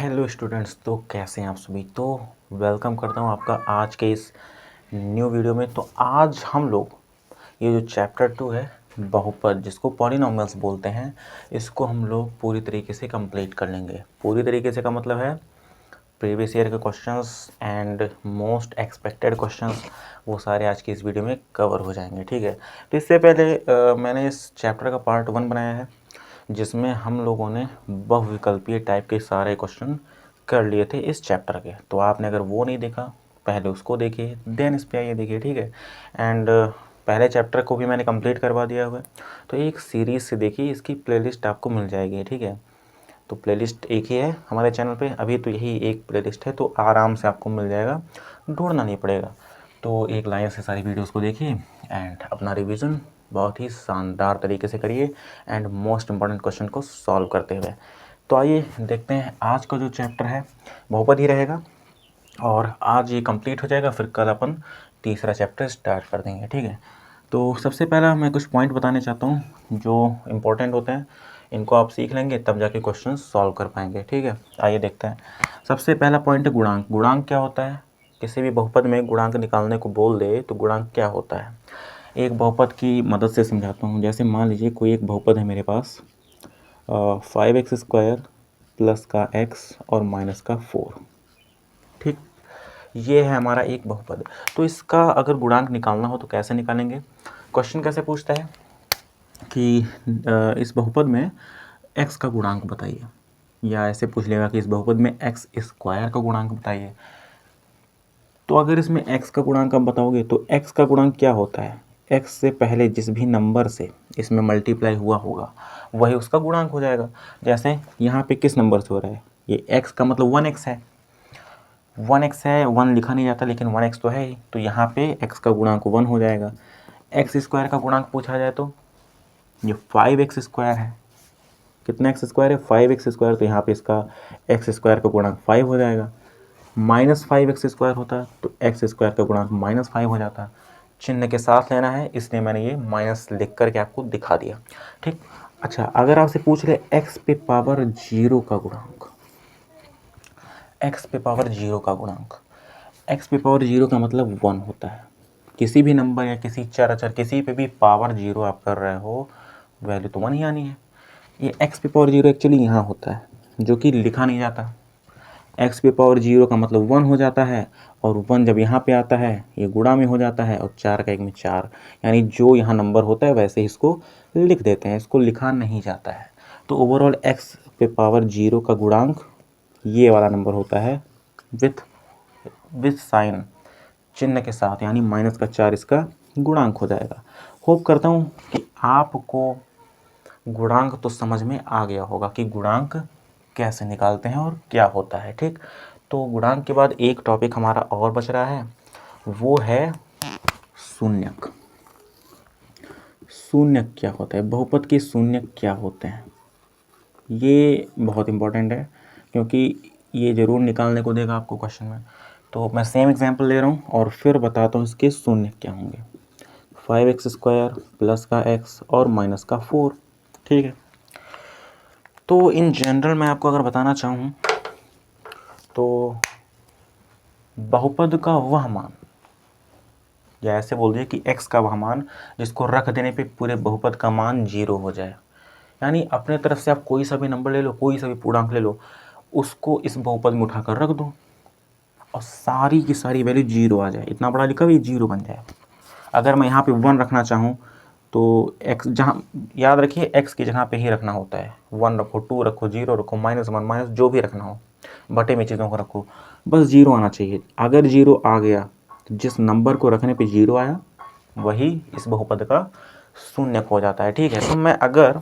Hello students, तो कैसे हैं आप सभी। तो वेलकम करता हूं आपका आज के इस न्यू वीडियो में। तो आज हम लोग ये जो चैप्टर 2 है बहुपद, जिसको पॉलिनॉमियल्स बोलते हैं, इसको हम लोग पूरी तरीके से कंप्लीट कर लेंगे। पूरी तरीके से का मतलब है प्रीवियस ईयर के questions and most expected questions, वो सारे आज की इस वीडियो में कवर हो जाएंगे। ठीक है। तो इससे पहले मैंने इस चैप्टर का पार्ट 1 बनाया है, जिसमें हम लोगों ने बहुविकल्पीय टाइप के सारे क्वेश्चन कर लिए थे इस चैप्टर के। तो आपने अगर वो नहीं देखा, पहले उसको देखिए, देन इस पे आइए देखिए। ठीक है। एंड पहले चैप्टर को भी मैंने कंप्लीट करवा दिया हुआ है, तो एक सीरीज़ से देखिए, इसकी प्लेलिस्ट आपको मिल जाएगी। ठीक है। तो प्लेलिस्ट एक ही है हमारे चैनल पे, अभी तो यही एक प्लेलिस्ट है, तो आराम से आपको मिल जाएगा, ढूंढना नहीं पड़ेगा। तो एक लाइन से सारी वीडियोस को देखिए एंड अपना रिवीजन बहुत ही शानदार तरीके से करिए एंड मोस्ट इम्पॉर्टेंट क्वेश्चन को सॉल्व करते हुए। तो आइए देखते हैं आज का जो चैप्टर है बहुपद ही रहेगा, और आज ये कंप्लीट हो जाएगा, फिर कल अपन तीसरा चैप्टर स्टार्ट कर देंगे। ठीक है। तो सबसे पहला मैं कुछ पॉइंट बताने चाहता हूँ जो इम्पोर्टेंट होते हैं, इनको आप सीख लेंगे तब जाके क्वेश्चन सॉल्व कर पाएंगे। ठीक है। आइए देखते हैं। सबसे पहला पॉइंट है गुणांक। गुणांक क्या होता है? किसी भी बहुपद में गुणांक निकालने को बोल दे तो गुणांक क्या होता है, एक बहुपद की मदद से समझाता हूँ। जैसे मान लीजिए कोई एक बहुपद है मेरे पास, 5x² प्लस का x और माइनस का 4। ठीक, ये है हमारा एक बहुपद। तो इसका अगर गुणांक निकालना हो तो कैसे निकालेंगे? क्वेश्चन कैसे पूछता है कि इस बहुपद में x का गुणांक बताइए, या ऐसे पूछ लेगा कि इस बहुपद में x² का गुणांक बताइए। तो अगर इसमें x का गुणांक आप बताओगे तो x का गुणांक क्या होता है? x से पहले जिस भी नंबर से इसमें मल्टीप्लाई हुआ होगा वही उसका गुणांक हो जाएगा। जैसे यहाँ पे किस नंबर से हो रहा है, ये x का मतलब 1x है, 1x है, 1 लिखा नहीं जाता लेकिन 1x तो है ही, तो यहाँ पे x का गुणांक 1 हो जाएगा। x² का गुणांक पूछा जाए तो ये 5x² है। कितना x² है? 5x²। तो यहाँ पे इसका x² का गुणांक 5 हो जाएगा। -5x² होता तो x² का गुणांक -5 हो जाता। चिन्ह के साथ लेना है, इसलिए मैंने ये माइनस लिख करके आपको दिखा दिया। ठीक। अच्छा, अगर आपसे पूछ ले x पे पावर 0 का गुणांक, x पे पावर 0 का गुणांक, x पे पावर 0 का मतलब 1 होता है। किसी भी नंबर या किसी चर अचर किसी पे भी पावर 0 आप कर रहे हो, वैल्यू तो 1 ही आनी है। ये x पे पावर 0 एक्चुअली यहाँ होता है, जो कि लिखा नहीं जाता। x पे पावर 0 का मतलब 1 हो जाता है, और 1 जब यहाँ पे आता है ये गुणा में हो जाता है, और 4 का 1 में 4, यानी जो यहाँ नंबर होता है वैसे ही इसको लिख देते हैं, इसको लिखा नहीं जाता है। तो ओवरऑल x पे पावर 0 का गुणांक ये वाला नंबर होता है विथ साइन, चिन्ह के साथ, यानी -4 इसका गुणांक हो जाएगा। होप करता हूँ कि आपको गुणांक तो समझ में आ गया होगा कि गुणांक कैसे निकालते हैं और क्या होता है। ठीक। तो गुणांक के बाद एक टॉपिक हमारा और बच रहा है, वो है शून्यक। शून्यक क्या होता है? बहुपद के शून्यक क्या होते हैं? ये बहुत इंपॉर्टेंट है, क्योंकि ये ज़रूर निकालने को देगा आपको क्वेश्चन में। तो मैं सेम एग्जांपल ले रहा हूँ और फिर बताता हूँ इसके शून्यक क्या होंगे। 5x² प्लस का x और माइनस का 4। ठीक है। तो इन जनरल मैं आपको अगर बताना चाहूँ तो बहुपद का वह मान, या ऐसे बोल दिए कि x का वह मान जिसको रख देने पे पूरे बहुपद का मान 0 हो जाए। यानी अपने तरफ से आप कोई सा भी नंबर ले लो, कोई सा भी पूर्णांक ले लो, उसको इस बहुपद में उठाकर रख दो और सारी की सारी वैल्यू 0 आ जाए। इतना बड़ा लिखा हुआ, ये 0 बन जाए। अगर मैं यहाँ पे 1 रखना चाहूँ तो x, जहाँ याद रखिए x की जगह पे ही रखना होता है। 1 रखो, 2 रखो, 0 रखो, -1 माइनस जो भी रखना हो, बटे में चीज़ों को रखो, बस 0 आना चाहिए। अगर 0 आ गया तो जिस नंबर को रखने पे 0 आया वही इस बहुपद का शून्यक हो जाता है। ठीक है। तो मैं अगर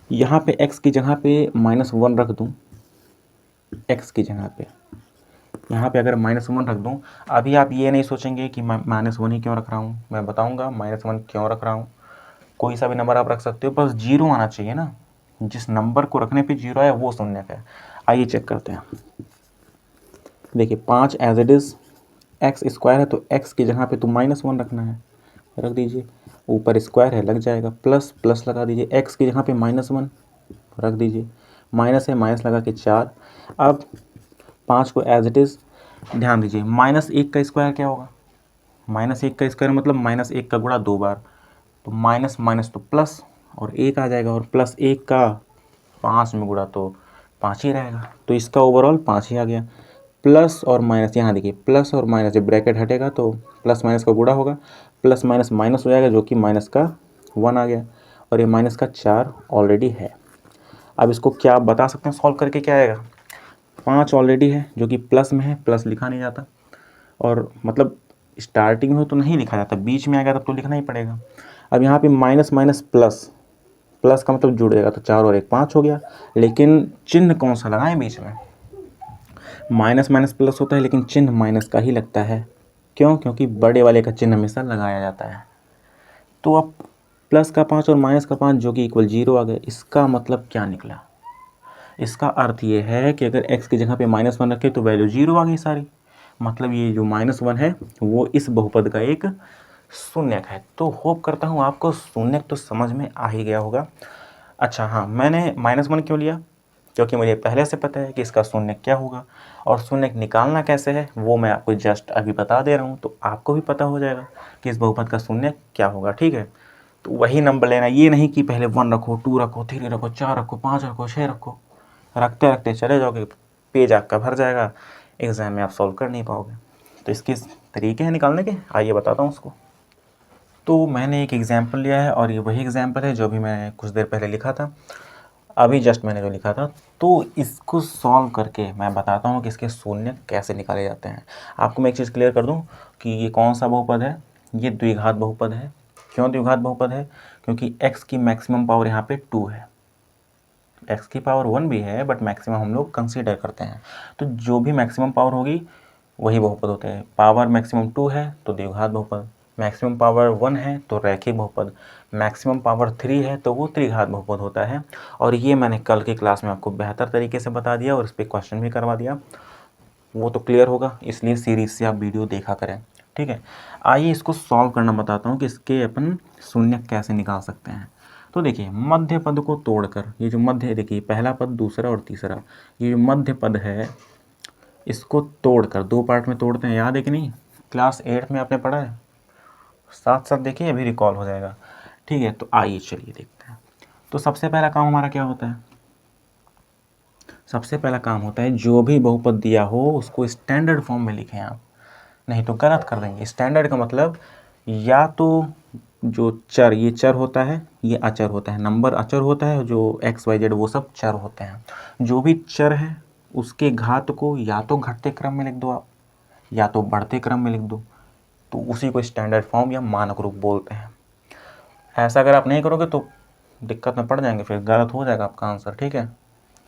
यहाँ पे x की जगह पे -1 रख दूँ, x की जगह पे यहाँ पे अगर -1 रख दूँ, अभी आप ये नहीं सोचेंगे कि मैं -1 ही क्यों रख रहा हूँ, मैं बताऊँगा -1 क्यों रख रहा हूँ। कोई सा भी नंबर आप रख सकते हो, बस 0 आना चाहिए ना। जिस नंबर को रखने पे 0 आया वो शून्यक है। आइए चेक करते हैं। देखिए 5 एज इट इज़ x² है, तो x की जगह पे तो -1 रखना है, रख दीजिए। ऊपर स्क्वायर है, लग जाएगा। प्लस प्लस लगा दीजिए, x की जगह पे -1 रख दीजिए। माइनस है, माइनस लगा के 4। अब 5 को एज इट इज़, ध्यान दीजिए -1 का स्क्वायर क्या होगा, -1 का स्क्वायर मतलब -1 का गुणा 2 बार, तो माइनस माइनस तो प्लस और 1 आ जाएगा, और +1 का 5 में गुणा तो 5 ही रहेगा, तो इसका ओवरऑल 5 ही आ गया। प्लस और माइनस, यहाँ देखिए प्लस और माइनस, जब ब्रैकेट हटेगा तो प्लस माइनस का गुणा होगा, प्लस माइनस माइनस हो जाएगा जो कि माइनस का 1 आ गया, और ये माइनस का 4 ऑलरेडी है। अब इसको क्या आप बता सकते हैं सॉल्व करके क्या आएगा, 5 ऑलरेडी है जो कि प्लस में है, प्लस लिखा नहीं जाता, और मतलब स्टार्टिंग में तो नहीं लिखा जाता, बीच में आएगा तब तो लिखना ही पड़ेगा। अब यहाँ पे माइनस माइनस प्लस, प्लस का मतलब जुड़ेगा, तो 4 और 1 5 हो गया, लेकिन चिन्ह कौन सा लगाएं बीच में, माइनस माइनस प्लस होता है लेकिन चिन्ह माइनस का ही लगता है, क्यों, क्योंकि बड़े वाले का चिन्ह हमेशा लगाया जाता है। तो अब प्लस का 5 और माइनस का 5 जो कि इक्वल 0 आ गए, इसका मतलब क्या निकला, इसका अर्थ ये है कि अगर x की जगह पे -1 रखे तो वैल्यू 0 आ गई सारी, मतलब ये जो -1 है वो इस बहुपद का एक शून्यक है। तो होप करता हूँ आपको शून्यक तो समझ में आ ही गया होगा। अच्छा हाँ, मैंने -1 क्यों लिया, क्योंकि मुझे पहले से पता है कि इसका शून्यक क्या होगा, और शून्यक निकालना कैसे है वो मैं आपको जस्ट अभी बता दे रहा हूँ, तो आपको भी पता हो जाएगा कि इस बहुपद का शून्यक क्या होगा। ठीक है, तो वही नंबर लेना, ये नहीं कि पहले 1 रखो, 2 रखो, 3 रखो, 4 रखो, 5 रखो, 6 रखो, रखते रखते चले जाओगे, पेज आपका भर जाएगा, एग्ज़ाम में आप सॉल्व कर नहीं पाओगे। तो इसके तरीके हैं निकालने के, आइए बताता हूँ उसको। तो मैंने एक एग्ज़ाम्पल लिया है, और ये वही एग्ज़ाम्पल है जो भी मैंने कुछ देर पहले लिखा था, अभी जस्ट मैंने जो लिखा था। तो इसको सॉल्व करके मैं बताता हूँ कि इसके शून्य कैसे निकाले जाते हैं। आपको मैं एक चीज़ क्लियर कर दूँ कि ये कौन सा बहुपद है, ये द्विघात बहुपद है। क्यों द्विघात बहुपद है, क्योंकि x की मैक्सिमम पावर यहाँ पे 2 है, x की पावर 1 भी है बट मैक्सिमम हम लोग कंसीडर करते हैं, तो जो भी मैक्सिमम पावर होगी वही बहुपद होते हैं। पावर मैक्सिमम 2 है तो द्विघात बहुपद, मैक्सिमम पावर 1 है तो रैखिक बहुपद, मैक्सिमम पावर 3 है तो वो त्रिघात बहुपद होता है। और ये मैंने कल की क्लास में आपको बेहतर तरीके से बता दिया और इस पर क्वेश्चन भी करवा दिया, वो तो क्लियर होगा, इसलिए सीरीज से आप वीडियो देखा करें। ठीक है, आइए इसको सॉल्व करना बताता हूँ कि इसके अपन शून्य कैसे निकाल सकते हैं। तो देखिए मध्य पद को तोड़कर, ये जो मध्य, देखिए पहला पद, दूसरा और तीसरा, ये जो मध्य पद है इसको तोड़कर 2 पार्ट में तोड़ते हैं, याद है कि नहीं, क्लास 8 में आपने पढ़ा है, साथ साथ देखिए अभी रिकॉल हो जाएगा। ठीक है, तो आइए चलिए देखते हैं। तो सबसे पहला काम हमारा क्या होता है, सबसे पहला काम होता है जो भी बहुपद दिया हो उसको स्टैंडर्ड फॉर्म में लिखें आप, नहीं तो गलत कर देंगे। स्टैंडर्ड का मतलब या तो जो चर, ये चर होता है, ये अचर होता है, नंबर अचर होता है, जो एक्स वाई जेड वो सब चर होते हैं। जो भी चर है उसके घात को या तो घटते क्रम में लिख दो आप, या तो बढ़ते क्रम में लिख दो, तो उसी को स्टैंडर्ड फॉर्म या मानक रूप बोलते हैं। ऐसा अगर आप नहीं करोगे तो दिक्कत में पड़ जाएंगे, फिर गलत हो जाएगा आपका आंसर। ठीक है,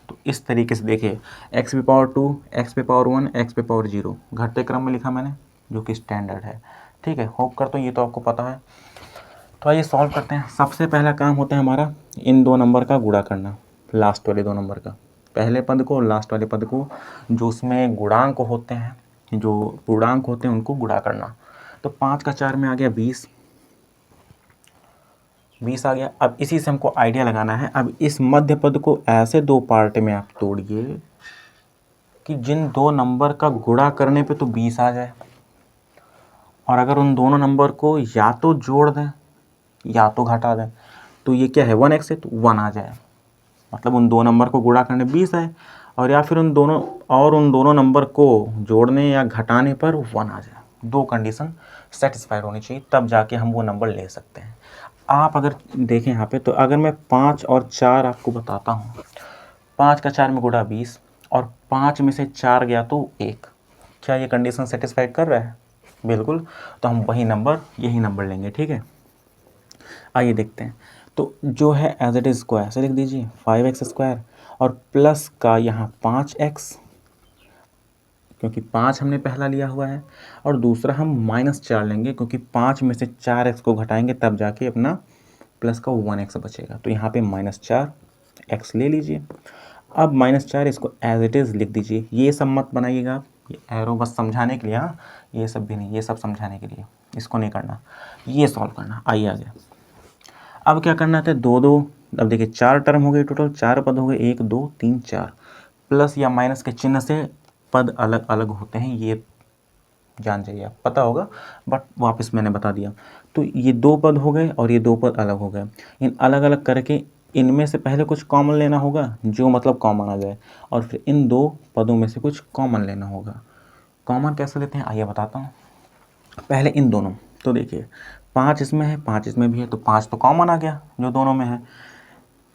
तो इस तरीके से देखिए, एक्स पे पावर 2, एक्स पे पावर 1, एक्स पे पावर 0, घटते क्रम में लिखा मैंने, जो कि स्टैंडर्ड है। ठीक है, होप करता हूँ ये तो आपको पता है। तो आइए सॉल्व करते हैं। सबसे पहला काम होता है हमारा इन 2 नंबर का गुणा करना, लास्ट वाले 2 नंबर का, पहले पद को और लास्ट वाले पद को, जो उसमें गुणांक होते हैं, जो पूर्णांक होते हैं उनको गुणा करना। तो 5 का 4 में आ गया 20, 20 आ गया। अब इसी से हमको आइडिया लगाना है, अब इस मध्य पद को ऐसे 2 पार्ट में आप तोड़िए कि जिन 2 नंबर का गुणा करने पे तो 20 आ जाए, और अगर उन दोनों नंबर को या तो जोड़ दें या तो घटा दें, तो ये क्या है 1x है तो 1 आ जाए, मतलब उन 2 नंबर को गुणा करने 20 है, और या फिर उन दोनों नंबर को जोड़ने या घटाने पर 1 आ जाए। 2 कंडीशन सेटिस्फाइड होनी चाहिए, तब जाके हम वो नंबर ले सकते हैं। आप अगर देखें यहाँ पे, तो अगर मैं 5 और 4 आपको बताता हूँ, 5 का 4 में गुणा 20, और 5 में से 4 गया तो 1, क्या ये कंडीशन सेटिस्फाइड कर रहा है? बिल्कुल, तो हम वही नंबर, यही नंबर लेंगे। ठीक है, आइए देखते हैं। तो जो है एज इट इज़ स्क्वायर से लिख दीजिए 5x स्क्वायर, और प्लस का यहाँ 5x, क्योंकि 5 हमने पहला लिया हुआ है, और दूसरा हम -4 लेंगे, क्योंकि 5 में से 4x को घटाएंगे तब जाके अपना प्लस का 1x बचेगा, तो यहाँ पे -4x ले लीजिए। अब -4 इसको एज इट इज़ लिख दीजिए, ये सब मत बनाइएगा आप, ये एरो बस समझाने के लिए, हाँ ये सब भी नहीं, ये सब समझाने के लिए, इसको नहीं करना, ये सॉल्व करना। आइए आगे, अब क्या करना था, 2 2 अब देखिए 4 टर्म हो गए टोटल, 4 पद हो गए, 1 2 3 4। प्लस या माइनस के चिन्ह से पद अलग अलग होते हैं, ये जान जाइए, आप पता होगा बट वापस मैंने बता दिया। तो ये 2 पद हो गए और ये 2 पद अलग हो गए। इन अलग अलग करके इनमें से पहले कुछ कॉमन लेना होगा, जो मतलब कॉमन आ जाए, और फिर इन 2 पदों में से कुछ कॉमन लेना होगा। कॉमन कैसे लेते हैं आइए बताता हूँ। पहले इन दोनों, तो देखिए 5 इसमें है, 5 इसमें भी है, तो 5 तो कॉमन आ गया जो दोनों में है।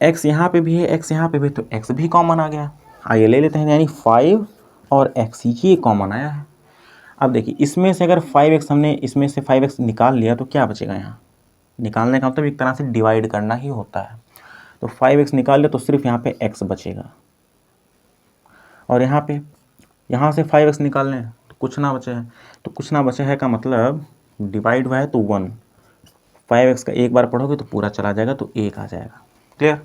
x यहाँ पे भी है, x यहाँ पे भी, तो x भी कॉमन आ गया। आइए ले लेते हैं, यानी 5 और x ये कॉमन आया है। अब देखिए इसमें से अगर 5x हमने इसमें से 5x निकाल लिया तो क्या बचेगा यहाँ। निकालने का मतलब एक तरह से डिवाइड करना ही होता है। तो 5x निकाल लिया तो सिर्फ यहाँ पे x बचेगा, और यहाँ से 5x निकाल लें तो कुछ ना बचे है। तो कुछ ना बचे है का मतलब डिवाइड हुआ है तो 1, 5x का एक बार पढ़ोगे तो पूरा चला जाएगा, तो 1 आ जाएगा। क्लियर।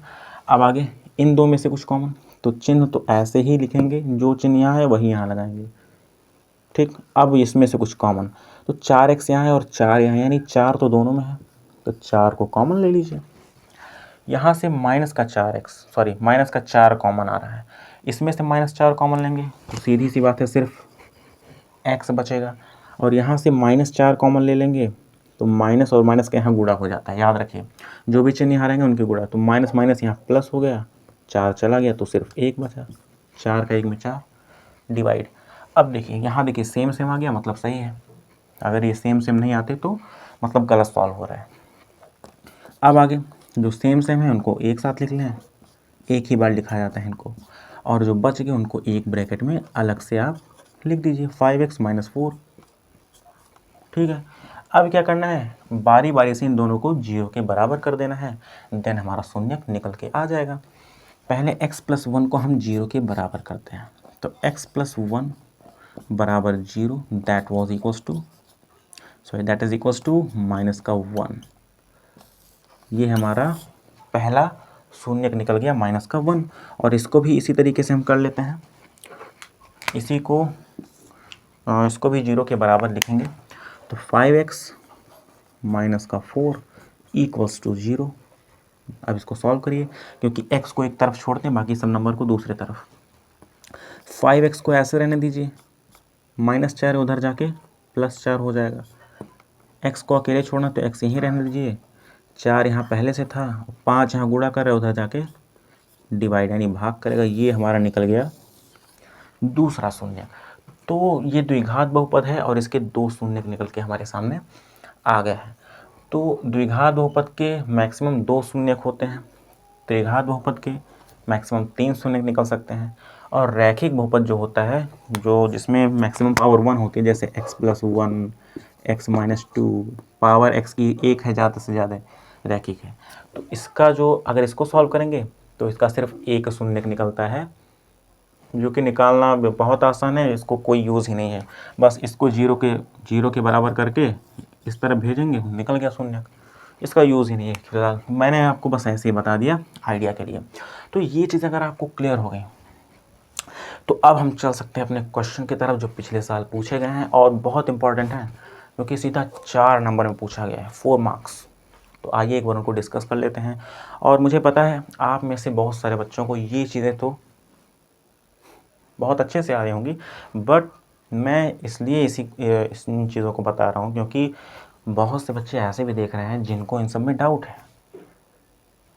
अब आगे इन 2 में से कुछ कॉमन, तो चिन्ह तो ऐसे ही लिखेंगे, जो चिन्ह यहाँ है वही यहाँ लगाएंगे। ठीक, अब इसमें से कुछ कॉमन, तो 4x यहाँ है और 4 यहाँ है, यानी 4 तो दोनों में है, तो 4 को कॉमन ले लीजिए। यहाँ से माइनस का 4 कॉमन आ रहा है, इसमें से -4 कॉमन लेंगे तो सीधी सी बात है सिर्फ x बचेगा, और यहाँ से -4 कॉमन ले लेंगे तो माइनस और माइनस का यहाँ गुणा हो जाता है, याद रखिए जो भी चिन्ह यहाँ रहेंगे उनके गुणा, तो माइनस माइनस यहाँ प्लस हो गया, 4 चला गया तो सिर्फ 1 बचा, 4 का 1 में 4, डिवाइड। अब देखिए यहाँ देखिए सेम सेम आ गया, मतलब सही है। अगर ये सेम सेम नहीं आते तो मतलब गलत सॉल्व हो रहा है। अब आगे जो सेम सेम है उनको एक साथ लिख लें, एक ही बार लिखा जाता है इनको, और जो बच गए उनको एक ब्रैकेट में अलग से आप लिख दीजिए, 5x - 4। ठीक है, अब क्या करना है, बारी बारी से इन दोनों को 0 के बराबर कर देना है, देन हमारा शून्यक निकल के आ जाएगा। पहले x + 1 को हम 0 के बराबर करते हैं, तो x + 1 बराबर 0, दैट इज इक्वल्स टू -1। ये हमारा पहला शून्यक निकल गया -1, और इसको भी इसी तरीके से हम कर लेते हैं, इसको भी 0 के बराबर लिखेंगे, तो 5x - 4 इक्वल्स टू 0। अब इसको सॉल्व करिए, क्योंकि x को एक तरफ छोड़ते हैं, बाकी सब नंबर को दूसरे तरफ। 5x को ऐसे रहने दीजिए, -4 उधर जाके +4 हो जाएगा, x को अकेले छोड़ना तो x यहीं रहने दीजिए, 4 यहाँ पहले से था, 5 यहाँ गुणा कर रहे उधर जाके डिवाइड यानी भाग करेगा, ये हमारा निकल गया दूसरा शून्य। तो ये द्विघात बहुपद है और इसके 2 शून्यक निकल के हमारे सामने आ गए हैं। तो द्विघात बहुपद के मैक्सिमम 2 शून्यक होते हैं, त्रिघात बहुपद के मैक्सिमम 3 शून्यक निकल सकते हैं, और रैखिक बहुपद जो होता है, जो जिसमें मैक्सिमम पावर 1 होती है, जैसे x + 1, x - 2, पावर x की 1 है, ज़्यादा से ज़्यादा रैखिक है। तो इसका जो अगर इसको सॉल्व करेंगे तो इसका सिर्फ एक शून्यक निकलता है, जो कि निकालना बहुत आसान है, इसको कोई यूज़ ही नहीं है। बस इसको 0 के बराबर करके इस तरफ भेजेंगे, निकल गया शून्यक, इसका यूज़ ही नहीं है फिलहाल। मैंने आपको बस ऐसे ही बता दिया आइडिया के लिए। तो ये चीज़ अगर आपको क्लियर हो गई तो अब हम चल सकते हैं अपने क्वेश्चन की तरफ, जो पिछले साल पूछे गए हैं और बहुत इंपॉर्टेंट हैं, क्योंकि सीधा 4 नंबर में पूछा गया है, 4 मार्क्स। तो आइए एक बार उनको डिस्कस कर लेते हैं। और मुझे पता है आप में से बहुत सारे बच्चों को ये चीज़ें तो बहुत अच्छे से आ रही होंगी, बट मैं इसलिए इन चीज़ों को बता रहा हूँ क्योंकि बहुत से बच्चे ऐसे भी देख रहे हैं जिनको इन सब में डाउट है।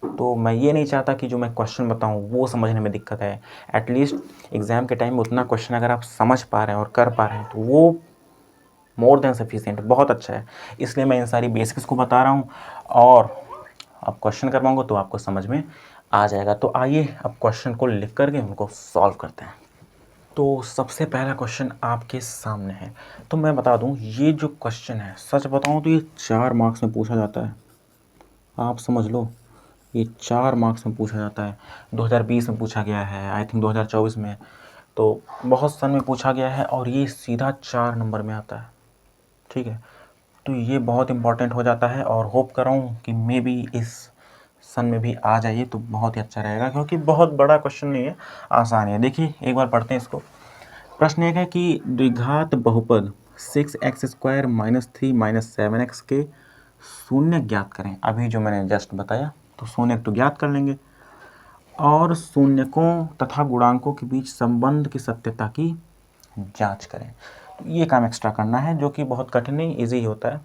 तो मैं ये नहीं चाहता कि जो मैं क्वेश्चन बताऊँ वो समझने में दिक्कत है। एटलीस्ट एग्ज़ाम के टाइम में उतना क्वेश्चन अगर आप समझ पा रहे हैं और कर पा रहे हैं तो वो मोर देन सफिशिएंट, बहुत अच्छा है। इसलिए मैं इन सारी बेसिक्स को बता रहा हूँ, और अब क्वेश्चन करवाऊँगा तो आपको समझ में आ जाएगा। तो आइए अब क्वेश्चन को लिख करके उनको सॉल्व करते हैं। तो सबसे पहला क्वेश्चन आपके सामने है। तो मैं बता दूं, ये जो क्वेश्चन है सच बताऊं तो ये 4 मार्क्स में पूछा जाता है, आप समझ लो, ये 4 मार्क्स में पूछा जाता है। 2020 में पूछा गया है, आई थिंक 2024 में, तो बहुत सन में पूछा गया है, और ये सीधा 4 नंबर में आता है। ठीक है, तो ये बहुत इंपॉर्टेंट हो जाता है, और होप कर रहा हूँ कि मे बी इस सन में भी आ जाइए तो बहुत ही अच्छा रहेगा, क्योंकि बहुत बड़ा क्वेश्चन नहीं है, आसान है। देखिए एक बार पढ़ते हैं इसको। प्रश्न एक है कि द्विघात बहुपद 6x² - 3 - 7x के शून्य ज्ञात करें। अभी जो मैंने जस्ट बताया तो शून्यक तो ज्ञात कर लेंगे, और शून्यकों तथा गुणांकों के बीच संबंध की सत्यता की जांच करें। ये काम एक्स्ट्रा करना है जो कि बहुत कठिन नहीं, ईजी होता है।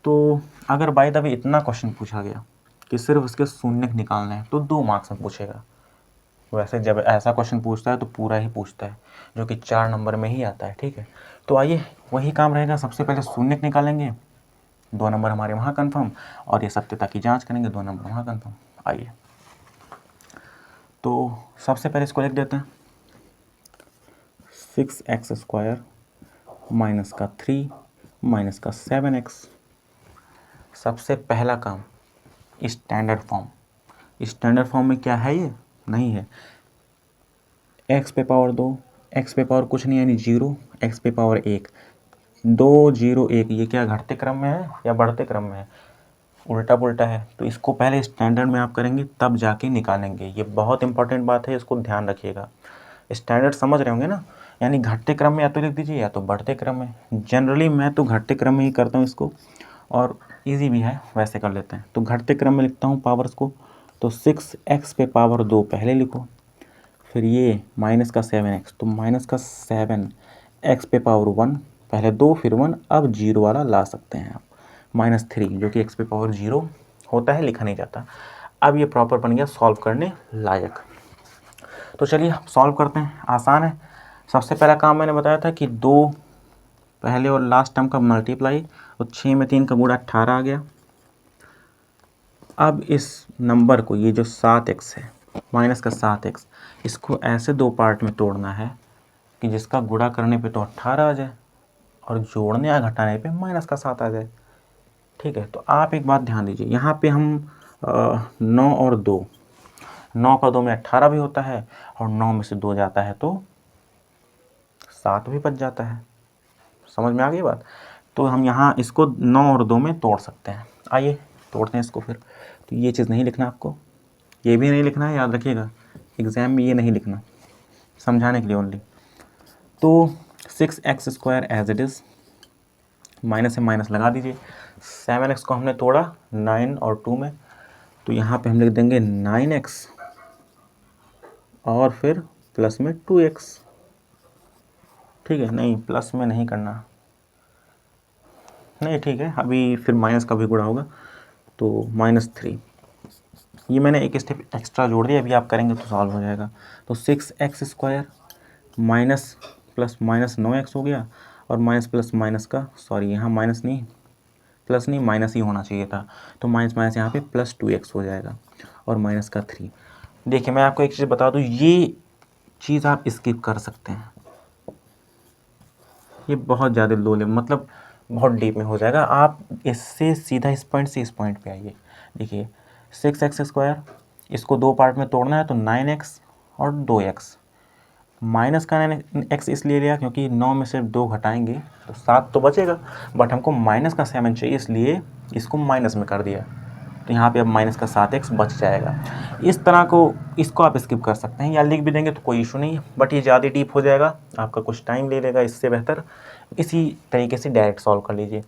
तो अगर बाय द वे इतना क्वेश्चन पूछा गया कि सिर्फ उसके शून्यक निकालना है तो 2 मार्क्स में पूछेगा। वैसे जब ऐसा क्वेश्चन पूछता है तो पूरा ही पूछता है, जो कि 4 नंबर में ही आता है। ठीक है, तो आइए वही काम रहेगा, सबसे पहले शून्यक निकालेंगे, 2 नंबर हमारे वहाँ कन्फर्म, और ये सत्यता की जांच करेंगे, 2 नंबर वहाँ कन्फर्म। आइए तो सबसे पहले इसको लिख देते हैं, 6x² माइनस का 3 माइनस का 7x। सबसे पहला काम स्टैंडर्ड फॉर्म। स्टैंडर्ड फॉर्म में क्या है, ये नहीं है x पे पावर 2, x पे पावर कुछ नहीं यानी 0, x पे पावर 1, 2 0 1, ये क्या घटते क्रम में है या बढ़ते क्रम में है, उल्टा पुल्टा है। तो इसको पहले स्टैंडर्ड में आप करेंगे तब जाके निकालेंगे, ये बहुत इंपॉर्टेंट बात है, इसको ध्यान रखिएगा। स्टैंडर्ड समझ रहे होंगे ना, यानी घटते क्रम में या तो लिख दीजिए या तो बढ़ते क्रम में। जनरली मैं तो घटते क्रम में ही करता हूँ इसको, और इजी भी है, वैसे कर लेते हैं। तो घटते क्रम में लिखता हूँ पावर्स को, तो 6x पे पावर 2 पहले लिखो, फिर ये माइनस का 7x, तो माइनस का 7x पे पावर 1, पहले 2 फिर 1, अब 0 वाला ला सकते हैं आप, माइनस 3 जो कि x पे पावर 0 होता है, लिखा नहीं जाता। अब ये प्रॉपर बन गया सॉल्व करने लायक। तो चलिए सॉल्व करते हैं, आसान है। सबसे पहला काम मैंने बताया था कि 2 पहले और लास्ट टर्म का मल्टीप्लाई, और 6 में 3 का गुणा 18 आ गया। अब इस नंबर को, ये जो 7x है माइनस का 7x, इसको ऐसे 2 पार्ट में तोड़ना है कि जिसका गुणा करने पे तो 18 आ जाए और जोड़ने या घटाने पे माइनस का 7 आ जाए। ठीक है, तो आप एक बात ध्यान दीजिए, यहाँ पे हम 9 और 2, 9 का 2 में 18 भी होता है, और 9 में से 2 जाता है तो 7 भी बच जाता है। समझ में आ गई बात। तो हम यहाँ इसको 9 और 2 में तोड़ सकते हैं। आइए तोड़ते हैं इसको फिर। तो ये चीज़ नहीं लिखना आपको, ये भी नहीं लिखना है, याद रखिएगा एग्ज़ाम में ये नहीं लिखना, समझाने के लिए ओनली। तो 6x² as it is, minus से माइनस लगा दीजिए। 7x को हमने तोड़ा 9 और 2 में, तो यहाँ पे हम लिख देंगे 9x और फिर प्लस में 2x। ठीक है, नहीं प्लस में नहीं करना, नहीं ठीक है, अभी फिर माइनस का भी गुणा होगा, तो -3। ये मैंने एक स्टेप एक्स्ट्रा जोड़ दिया, अभी आप करेंगे तो सॉल्व हो जाएगा। तो 6x² minus plus minus 9x हो गया, और माइनस प्लस माइनस का, सॉरी यहाँ माइनस नहीं, प्लस नहीं माइनस ही होना चाहिए था, तो माइनस माइनस यहाँ पे प्लस 2x हो जाएगा, और माइनस का 3। देखिए मैं आपको एक चीज़ बता दूँ, ये चीज़ आप स्किप कर सकते हैं, ये बहुत ज़्यादा लो लेवल, मतलब बहुत डीप में हो जाएगा। आप इससे सीधा इस पॉइंट से इस पॉइंट पे आइए। देखिए 6x², इसको 2 पार्ट में तोड़ना है, तो 9x और 2x। माइनस का 9x इसलिए लिया क्योंकि 9 में से 2 घटाएंगे तो 7 तो बचेगा, बट हमको माइनस का 7 चाहिए, इसलिए इसको माइनस में कर दिया, तो यहाँ पे अब माइनस का 7x बच जाएगा। इस तरह को, इसको आप स्किप कर सकते हैं या लिख भी देंगे तो कोई इशू नहीं है, बट ये ज़्यादा डीप हो जाएगा, आपका कुछ टाइम ले लेगा, इससे बेहतर इसी तरीके से डायरेक्ट सॉल्व कर लीजिए।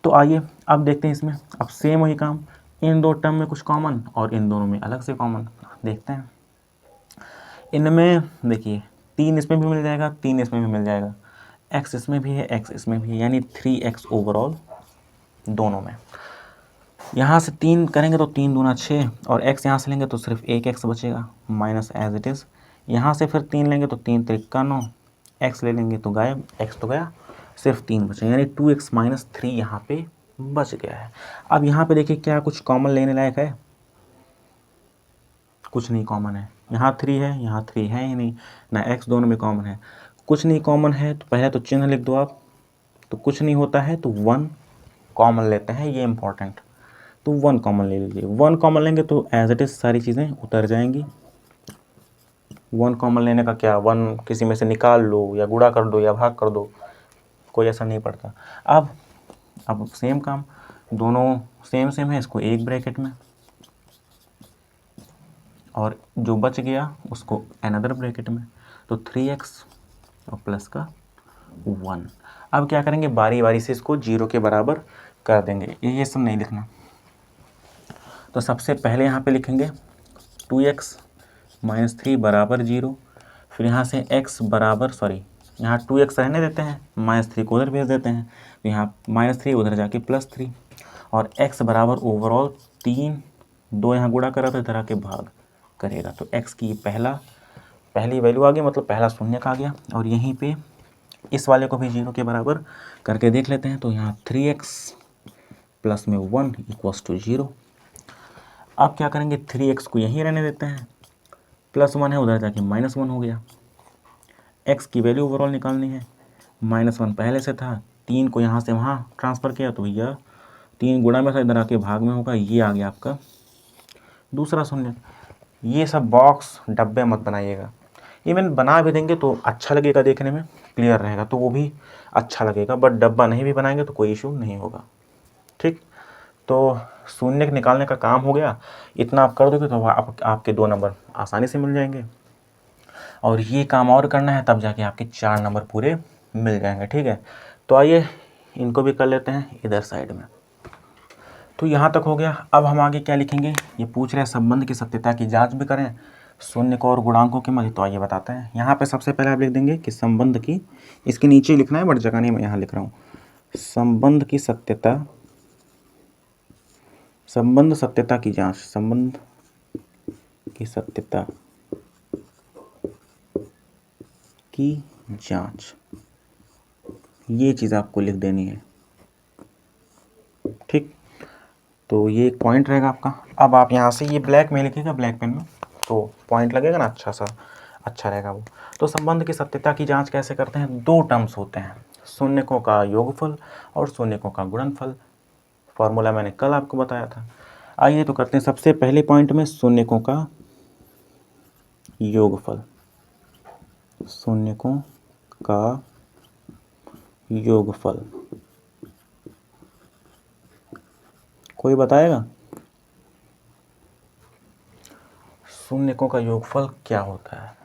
तो आइए अब देखते हैं इसमें, अब सेम वही काम, इन 2 टर्म में कुछ कॉमन और इन दोनों में अलग से कॉमन देखते हैं। इनमें देखिए 3 इसमें भी मिल जाएगा, 3 इसमें भी मिल जाएगा, x इसमें भी है, x इसमें भी है, यानी 3x ओवरऑल दोनों में। यहाँ से 3 करेंगे तो 3 दूना 6, और x यहाँ से लेंगे तो सिर्फ एक x बचेगा, माइनस एज इट इज़। यहाँ से फिर 3 लेंगे तो 3 त्रिका 9, x ले लेंगे तो गायब, x तो गया, सिर्फ 3 बचे, यानी 2x माइनस 3 यहाँ पे बच गया है। अब यहाँ पे देखिए क्या कुछ कॉमन लेने लायक है, कुछ नहीं कॉमन है, यहाँ 3 है, यहाँ 3 है ही नहीं, ना x दोनों में कॉमन है, कुछ नहीं कॉमन है, तो पहले तो चिन्ह लिख दो आप, तो कुछ नहीं होता है तो 1 कॉमन लेते हैं, ये इंपॉर्टेंट, तो 1 कॉमन ले लीजिए। 1 कॉमन लेंगे तो एज इट इज़ सारी चीज़ें उतर जाएंगी। 1 कॉमन लेने का क्या, 1 किसी में से निकाल लो या गुणा कर दो या भाग कर दो, कोई असर नहीं पड़ता। अब सेम काम, दोनों सेम सेम है, इसको एक ब्रैकेट में, और जो बच गया उसको अनदर ब्रैकेट में, तो 3x और प्लस का 1। अब क्या करेंगे, बारी बारी से इसको 0 के बराबर कर देंगे, ये सब नहीं लिखना। तो सबसे पहले यहाँ पे लिखेंगे 2x माइनस 3 बराबर 0, फिर यहाँ से x बराबर यहाँ 2x रहने देते हैं, -3 को उधर भेज देते हैं, तो यहाँ -3 उधर जाके +3, और x बराबर ओवरऑल 3, 2 यहाँ गुणा करा तो इधर आके भाग करेगा, तो x की पहली वैल्यू आ गई, मतलब पहला शून्य आ गया। और यहीं पे इस वाले को भी 0 के बराबर करके देख लेते हैं, तो यहाँ 3x प्लस में 1 इक्वल्स टू 0। अब क्या करेंगे, 3x को यहीं रहने देते हैं, +1 है उधर जाके -1 हो गया। x की वैल्यू ओवरऑल निकालनी है, -1 पहले से था, 3 को यहाँ से वहाँ ट्रांसफ़र किया तो भैया 3 गुणा में था, इधर आके भाग में होगा, ये आ गया आपका दूसरा शून्य। ये सब बॉक्स डब्बे मत बनाइएगा, इवन बना भी देंगे तो अच्छा लगेगा, देखने में क्लियर रहेगा तो वो भी अच्छा लगेगा, बट डब्बा नहीं भी बनाएंगे तो कोई इशू नहीं होगा। ठीक, तो शून्य निकालने का काम हो गया, इतना आप कर दोगे तो आपके 2 नंबर आसानी से मिल जाएंगे, और ये काम और करना है तब जाके आपके 4 नंबर पूरे मिल जाएंगे। ठीक है, तो आइए इनको भी कर लेते हैं इधर साइड में। तो यहाँ तक हो गया। अब हम आगे क्या लिखेंगे, ये पूछ रहे हैं संबंध की सत्यता की जांच भी करें शून्य को और गुणांकों के मध्य, तो आइए बताते हैं। यहाँ पे सबसे पहले आप लिख देंगे कि संबंध की, इसके नीचे लिखना है बट जगह नहीं, मैं यहाँ लिख रहा हूँ, संबंध की सत्यता, संबंध सत्यता की जांच, संबंध की सत्यता की जांच, ये चीज़ आपको लिख देनी है। ठीक, तो ये एक पॉइंट रहेगा आपका। अब आप यहाँ से ये ब्लैक में लिखिएगा, ब्लैक पेन में, तो पॉइंट लगेगा ना, अच्छा रहेगा वो। तो संबंध की सत्यता की जांच कैसे करते हैं, 2 टर्म्स होते हैं, शून्यकों का योगफल और शून्यकों का गुणनफल। फॉर्मूला मैंने कल आपको बताया था। आइए तो करते हैं सबसे पहले पॉइंट में शून्यकों का योगफल, शून्यकों का योगफल कोई बताएगा शून्यकों का योगफल क्या होता है।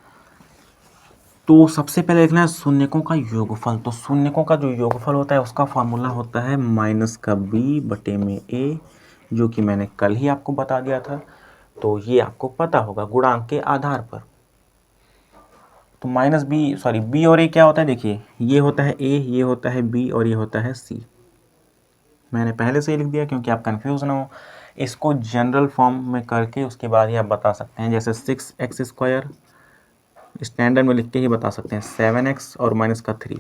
तो सबसे पहले लिखना है शून्यकों का योगफल। तो शून्यकों का जो योगफल होता है उसका फॉर्मूला होता है -b/a, जो कि मैंने कल ही आपको बता दिया था, तो ये आपको पता होगा गुणांक के आधार पर। तो b और a क्या होता है, देखिए ये होता है a, ये होता है b और ये होता है c। मैंने पहले से ही लिख दिया क्योंकि आप कंफ्यूज ना हो, इसको जनरल फॉर्म में करके उसके बाद ही आप बता सकते हैं। जैसे 6x² स्टैंडर्ड में लिख के ही बता सकते हैं, 7x और -3।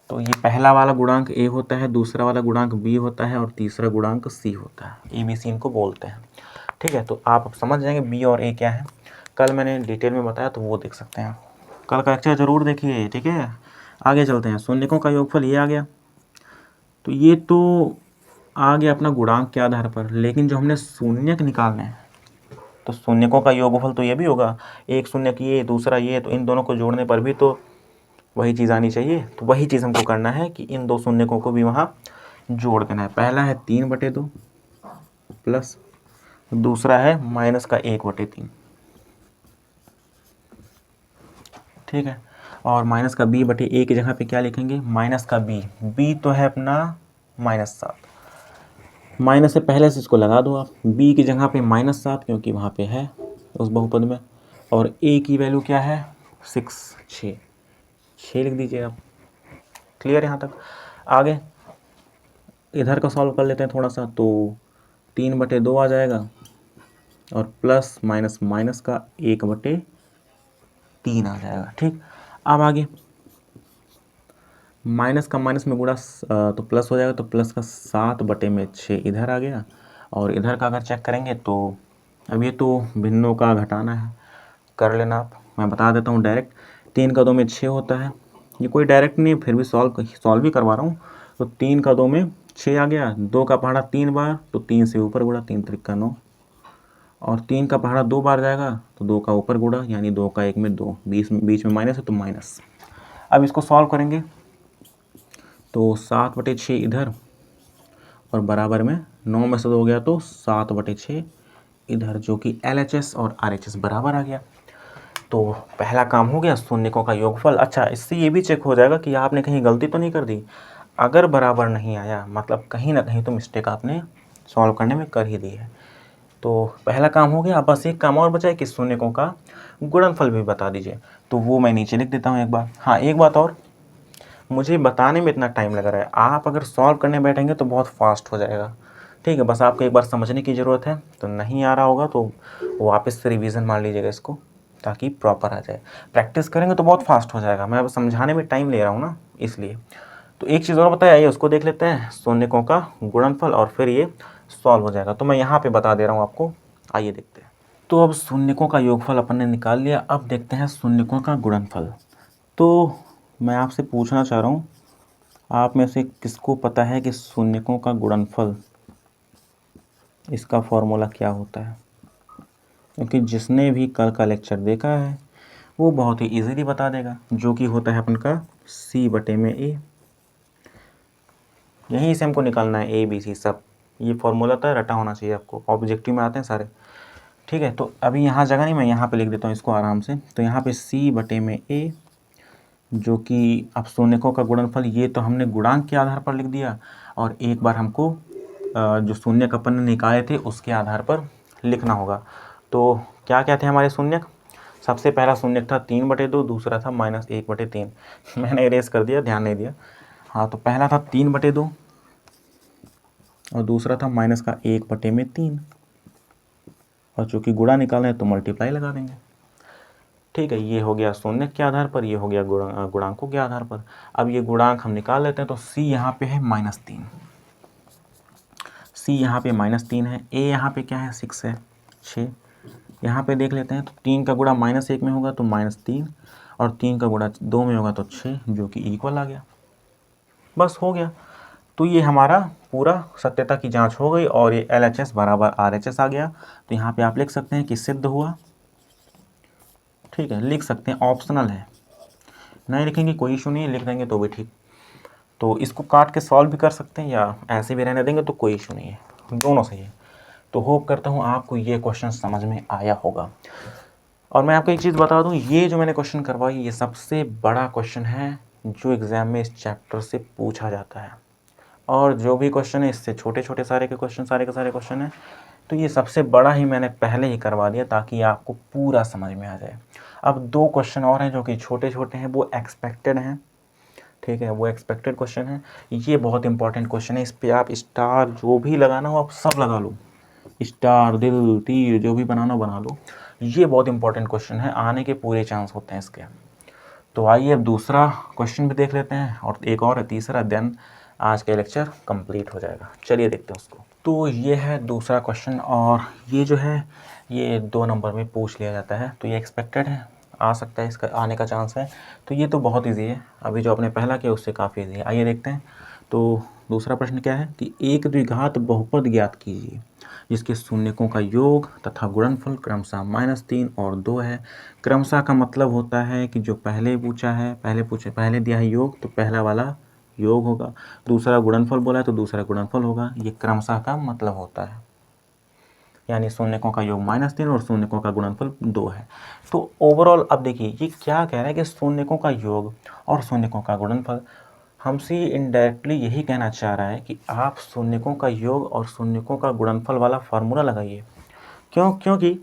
तो ये पहला वाला गुणांक a होता है, दूसरा वाला गुणांक b होता है और तीसरा गुणांक c होता है, ABC इनको बोलते हैं। ठीक है, तो आप समझ जाएंगे b और a क्या है, कल मैंने डिटेल में बताया तो वो देख सकते हैं, कल का लेक्चर ज़रूर देखिए। ठीक है, आगे चलते हैं। शून्यकों का योगफल ये आ गया, तो ये तो आ गया अपना गुणांक के आधार पर, लेकिन जो हमने शून्यक निकालने हैं तो शून्यकों का योगफल तो ये भी होगा, एक शून्यक ये दूसरा ये, तो इन दोनों को जोड़ने पर भी तो वही चीज़ आनी चाहिए। तो वही चीज़ हमको करना है कि इन 2 शून्यकों को भी वहाँ जोड़ देना है। पहला है 3/2 प्लस दूसरा है -1/3। ठीक है, और -b/a की जगह पे क्या लिखेंगे, b तो है अपना -7, माइनस से पहले से इसको लगा दो आप, b की जगह पे -7 क्योंकि वहाँ पे है उस बहुपद में, और a की वैल्यू क्या है 6 लिख दीजिए आप। क्लियर यहाँ तक। आगे इधर का सॉल्व कर लेते हैं थोड़ा सा, तो 3/2 आ जाएगा और प्लस माइनस का 1/3 आ जाएगा। ठीक, अब आगे माइनस का माइनस में गुणा तो प्लस हो जाएगा, तो प्लस का 7/6 इधर आ गया, और इधर का अगर चेक करेंगे तो अब ये तो भिन्नों का घटाना है, कर लेना आप, मैं बता देता हूँ डायरेक्ट। 3 का 2 में 6 होता है, ये कोई डायरेक्ट नहीं, फिर भी सॉल्व भी करवा रहा हूँ। तो 3 का 2 में 6 आ गया, 2 का पहाड़ा 3 बार तो 3 से ऊपर गुणा, 3 त्रिक 9, और 3 का पहाड़ा 2 बार जाएगा तो 2 का ऊपर गुणा, यानी 2 का 1 में 2, बीच में माइनस है तो माइनस। अब इसको सॉल्व करेंगे तो 7/6 इधर और बराबर में 9 में से 2 हो गया तो 7/6 इधर, जो कि LHS और RHS बराबर आ गया। तो पहला काम हो गया शून्यकों का योगफल। अच्छा, इससे ये भी चेक हो जाएगा कि आपने कहीं गलती तो नहीं कर दी। अगर बराबर नहीं आया मतलब कहीं ना कहीं तो मिस्टेक आपने सॉल्व करने में कर ही दी है। तो पहला काम हो गया। अब बस एक काम और बचा है कि शून्यकों का गुणनफल भी बता दीजिए। तो वो मैं नीचे लिख देता हूँ एक बार। हाँ, एक बात और, मुझे बताने में इतना टाइम लग रहा है, आप अगर सॉल्व करने बैठेंगे तो बहुत फास्ट हो जाएगा। ठीक है, बस आपको एक बार समझने की ज़रूरत है। तो नहीं आ रहा होगा तो वापस से रिवीजन मार लीजिएगा इसको, ताकि प्रॉपर आ जाए। प्रैक्टिस करेंगे तो बहुत फास्ट हो जाएगा। मैं अब समझाने में टाइम ले रहा हूँ ना, इसलिए। तो एक चीज़ और बताया, आइए उसको देख लेते हैं, शून्यकों का गुणनफल, और फिर ये सॉल्व हो जाएगा। तो मैं यहाँ पे बता दे रहा हूँ आपको, आइए देखते हैं। तो अब शून्यकों का योगफल अपन ने निकाल लिया। अब देखते हैं शून्यकों का गुणनफल। तो मैं आपसे पूछना चाह रहा हूँ, आप में से किसको पता है कि शून्यकों का गुणनफल, इसका फॉर्मूला क्या होता है? क्योंकि जिसने भी कल का लेक्चर देखा है वो बहुत ही इजीली बता देगा, जो कि होता है अपन का C/A। यहीं से हमको निकालना है ABC सब। ये फॉर्मूला तो रटा होना चाहिए आपको, ऑब्जेक्टिव में आते हैं सारे। ठीक है, तो अभी यहाँ जगह नहीं, मैं यहाँ पे लिख देता हूँ इसको आराम से। तो यहाँ पे C/A, जो कि अब शून्यकों का गुणनफल, ये तो हमने गुणांक के आधार पर लिख दिया, और एक बार हमको जो शून्यक अपन ने निकाले थे उसके आधार पर लिखना होगा। तो क्या क्या थे हमारे शून्यक? सबसे पहला शून्यक था 3/2, दूसरा था -1/3। मैंने इरेज कर दिया, ध्यान नहीं दिया। हाँ, तो पहला था 3/2 और दूसरा था -1/3। और चूँकि गुणा निकालना है तो मल्टीप्लाई लगा देंगे। ठीक है, ये हो गया शून्यक के आधार पर, ये हो गया गुणांकों के आधार पर। अब ये गुणांक हम निकाल लेते हैं। तो C यहाँ पे है -3, C यहाँ पे -3 है, A यहाँ पे क्या है 6 है, 6। यहाँ पे देख लेते हैं, तो 3 का गुणा -1 में होगा तो -3, और 3 का गुणा 2 में होगा तो 6, जो कि इक्वल आ गया। बस हो गया। तो ये हमारा पूरा सत्यता की जांच हो गई, और ये LHS बराबर RHS आ गया। तो यहाँ पे आप लिख सकते हैं कि सिद्ध हुआ। ठीक है, लिख सकते हैं, ऑप्शनल है, नहीं लिखेंगे कोई इशू नहीं है, लिख देंगे तो भी ठीक। तो इसको काट के सॉल्व भी कर सकते हैं या ऐसे भी रहने देंगे तो कोई इशू नहीं है, दोनों सही है। तो होप करता हूँ आपको ये क्वेश्चन समझ में आया होगा। और मैं आपको एक चीज़ बता दूँ, ये जो मैंने क्वेश्चन करवाई ये सबसे बड़ा क्वेश्चन है जो एग्ज़ाम में इस चैप्टर से पूछा जाता है। और जो भी क्वेश्चन है इससे छोटे छोटे सारे के क्वेश्चन, सारे के सारे क्वेश्चन हैं। तो ये सबसे बड़ा ही मैंने पहले ही करवा दिया ताकि आपको पूरा समझ में आ जाए। अब 2 क्वेश्चन और हैं जो कि छोटे छोटे हैं, वो एक्सपेक्टेड हैं। ठीक है, वो एक्सपेक्टेड क्वेश्चन है। ये बहुत इंपॉर्टेंट क्वेश्चन है, इस पर आप स्टार जो भी लगाना हो आप सब लगा लो, स्टार, दिल, तीर, जो भी बनाना हो बना लो। ये बहुत इंपॉर्टेंट क्वेश्चन है, आने के पूरे चांस होते हैं इसके। तो आइए अब दूसरा क्वेश्चन भी देख लेते हैं, और एक और है तीसरा, देन आज का लेक्चर कंप्लीट हो जाएगा। चलिए देखते हैं उसको। तो ये है दूसरा क्वेश्चन, और ये जो है ये 2 नंबर में पूछ लिया जाता है। तो ये एक्सपेक्टेड है, आ सकता है, इसका आने का चांस है। तो ये तो बहुत ईजी है, अभी जो आपने पहला किया उससे काफ़ी ईजी है। आइए देखते हैं। तो दूसरा प्रश्न क्या है कि एक द्विघात बहुपद ज्ञात कीजिए जिसके शून्यकों का योग तथा गुणनफल क्रमशः -3 और 2 है। क्रमशः का मतलब होता है कि जो पहले पूछा है, पहले दिया है योग, तो पहला वाला योग होगा, दूसरा गुणनफल बोला है तो दूसरा गुणनफल होगा। ये क्रमशः का मतलब होता है, यानी शून्यकों का योग -3 और शून्यकों का गुणनफल 2 है। तो ओवरऑल अब देखिए ये क्या कह रहा है कि शून्यकों का योग और शून्यकों का गुणनफल, हमसे इनडायरेक्टली यही कहना चाह रहा है कि आप शून्यकों का योग और शून्यकों का गुणनफल वाला फार्मूला लगाइए। क्योंकि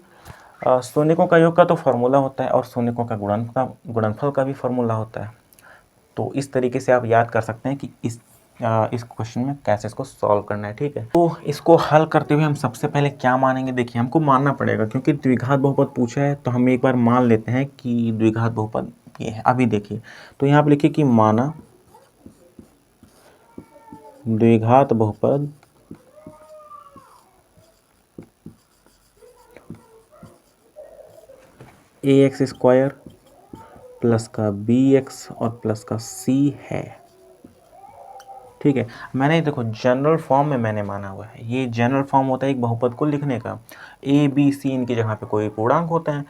शून्यकों का योग का तो फार्मूला होता है और शून्यकों का गुणनफल का भी फार्मूला होता है। तो इस तरीके से आप याद कर सकते हैं कि इस क्वेश्चन में कैसे इसको सॉल्व करना है। ठीक है, तो इसको हल करते हुए हम सबसे पहले क्या मानेंगे? देखिए, हमको मानना पड़ेगा क्योंकि द्विघात बहुपद पूछा है, तो हम एक बार मान लेते हैं कि द्विघात बहुपद ये है। अभी देखिए, तो यहाँ पे लिखिए कि माना द्विघात बहुपद ax² प्लस का bx और प्लस का c है। ठीक है, मैंने देखो जनरल फॉर्म में मैंने माना हुआ है, ये जनरल फॉर्म होता है एक बहुपद को लिखने का। a b c इनकी जगह पे कोई पूर्णांक होते हैं।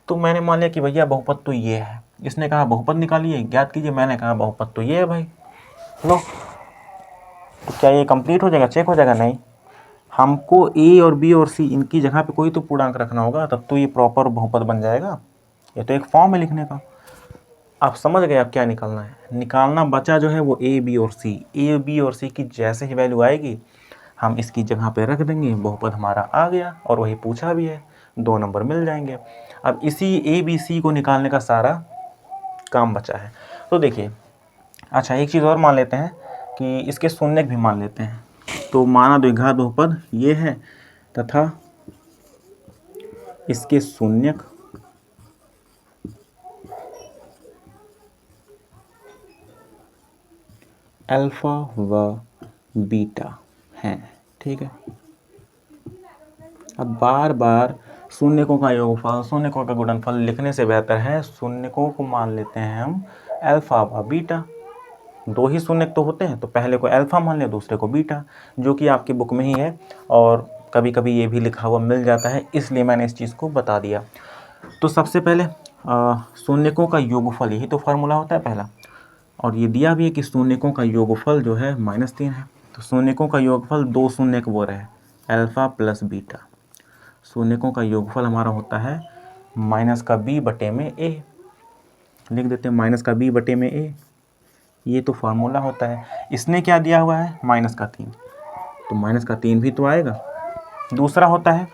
तो मैंने मान लिया कि भैया बहुपद तो ये है, इसने कहा बहुपद निकालिए, ज्ञात कीजिए, मैंने कहा बहुपद तो ये है भाई। लो, तो क्या ये कंप्लीट हो जाएगा, चेक हो जाएगा? नहीं, हमको a और b और c इनकी जगह पे कोई तो पूर्णांक रखना होगा, तब तो ये प्रॉपर बहुपद बन जाएगा। ये तो एक फॉर्म है लिखने का। आप समझ गए अब क्या निकालना है? निकालना बचा जो है वो a b और c। a b और c की जैसे ही वैल्यू आएगी हम इसकी जगह पे रख देंगे, बहुपद हमारा आ गया और वही पूछा भी है, 2 नंबर मिल जाएंगे। अब इसी ABC को निकालने का सारा काम बचा है। तो देखिए, अच्छा एक चीज़ और मान लेते हैं कि इसके शून्यक भी मान लेते हैं। तो माना द्विघात बहुपद ये है तथा इसके शून्यक अल्फा व बीटा हैं, ठीक है। अब बार बार शून्यकों का योगफल, शून्यकों का गुणनफल लिखने से बेहतर है शून्यकों को मान लेते हैं हम अल्फा व बीटा। 2 ही शून्यक तो होते हैं, तो पहले को अल्फा मान लिया, दूसरे को बीटा, जो कि आपकी बुक में ही है और कभी कभी ये भी लिखा हुआ मिल जाता है, इसलिए मैंने इस चीज़ को बता दिया। तो सबसे पहले शून्यकों का योगफल, यही तो फार्मूला होता है पहला, और ये दिया भी है कि शून्यकों का योगफल जो है -3 है। तो शून्यकों का योगफल 2 शून्यक वो रहे अल्फा प्लस बीटा, शून्यकों का योगफल हमारा होता है -b/a, लिख देते हैं -b/a, ये तो फार्मूला होता है। इसने क्या दिया हुआ है -3, तो -3 भी तो आएगा। दूसरा होता है